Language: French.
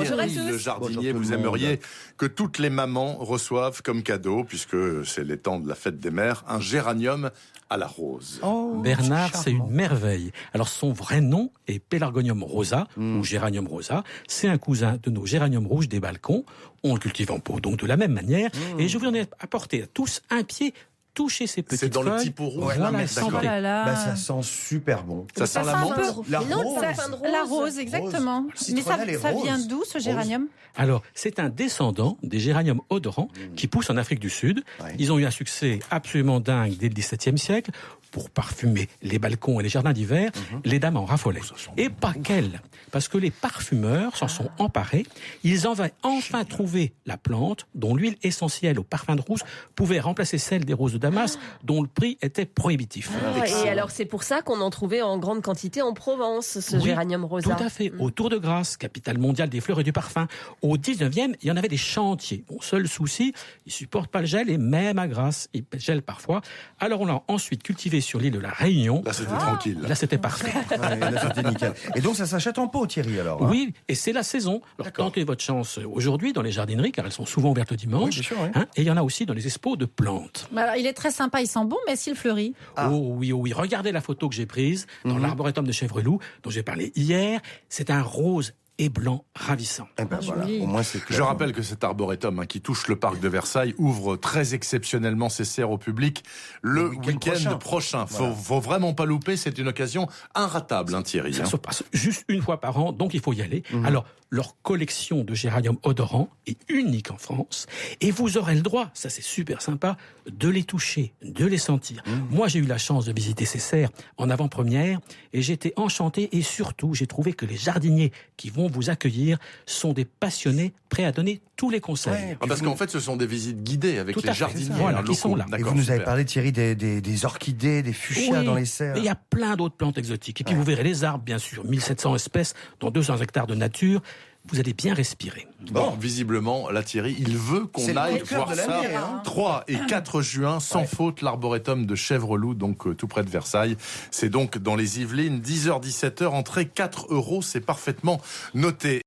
Thierry, le jardinier, vous aimeriez que toutes les mamans reçoivent comme cadeau, puisque c'est les temps de la fête des mères, un géranium à la rose. Oh, Bernard, c'est une merveille. Alors son vrai nom est Pelargonium rosa, ou Géranium rosa. C'est un cousin de nos géraniums rouges des balcons. On le cultive en pot, donc de la même manière. Et je vous en ai apporté à tous un pied. Touchez ces petites feuilles. C'est dans le petit pot rouge. Voilà, ça sent super bon. Ça sent la menthe. La rose, exactement. Mais ça vient d'où ce géranium ? Alors, c'est un descendant des géraniums odorants qui poussent en Afrique du Sud. Ouais. Ils ont eu un succès absolument dingue dès le XVIIe siècle pour parfumer les balcons et les jardins d'hiver. Les dames en raffolaient. Et pas qu'elles, parce que les parfumeurs s'en sont emparés. Ils avaient enfin trouvé la plante dont l'huile essentielle au parfum de rose pouvait remplacer celle des roses de Damas, dont le prix était prohibitif. Et alors, c'est pour ça qu'on en trouvait en grande quantité en Provence, ce géranium rosa. Tout à fait. Au Tour de Grasse, capitale mondiale des fleurs et du parfum, au 19e, il y en avait des chantiers. Bon, seul souci, ils supportent pas le gel et même à Grasse, ils gèlent parfois. Alors, on l'a ensuite cultivé sur l'île de la Réunion. Là, c'était tranquille. Là, c'était parfait. Là, c'était nickel. Et donc, ça s'achète en pot, Thierry, alors? Oui, et c'est la saison. Alors, tentez votre chance aujourd'hui dans les jardineries, car elles sont souvent ouvertes le dimanche. Oui, bien sûr, oui. Et il y en a aussi dans les expos de plantes. Alors, il est très sympa, il sent bon, mais est-ce qu'il fleurit? Oh oui. Regardez la photo que j'ai prise dans l'arboretum de Chèvreloup, dont j'ai parlé hier. C'est un rose et blanc ravissant. Voilà. Au moins, c'est clair. Je rappelle que cet arboretum qui touche le parc de Versailles ouvre très exceptionnellement ses serres au public le week-end prochain. Faut vraiment pas louper, c'est une occasion inratable, Thierry. Ça se passe juste une fois par an, donc il faut y aller. Alors, leur collection de géraniums odorants est unique en France, et vous aurez le droit, ça c'est super sympa, de les toucher, de les sentir. Moi, j'ai eu la chance de visiter ces serres en avant-première, et j'étais enchanté, et surtout, j'ai trouvé que les jardiniers qui vont vous accueillir sont des passionnés prêts à donner tous les conseils. Parce qu'en fait, ce sont des visites guidées avec les jardiniers qui sont là. Et vous nous avez parlé, Thierry, des orchidées, des fuchsias dans les serres. Mais il y a plein d'autres plantes exotiques. Et puis vous verrez les arbres, bien sûr, 1700 espèces dans 200 hectares de nature. Vous allez bien respirer. Bon, visiblement, là, Thierry, il veut qu'on aille voir ça. 3 et 4 juin, sans faute, l'arboretum de Chèvreloup, donc tout près de Versailles. C'est donc dans les Yvelines, 10h-17h, entrée 4 €, c'est parfaitement noté.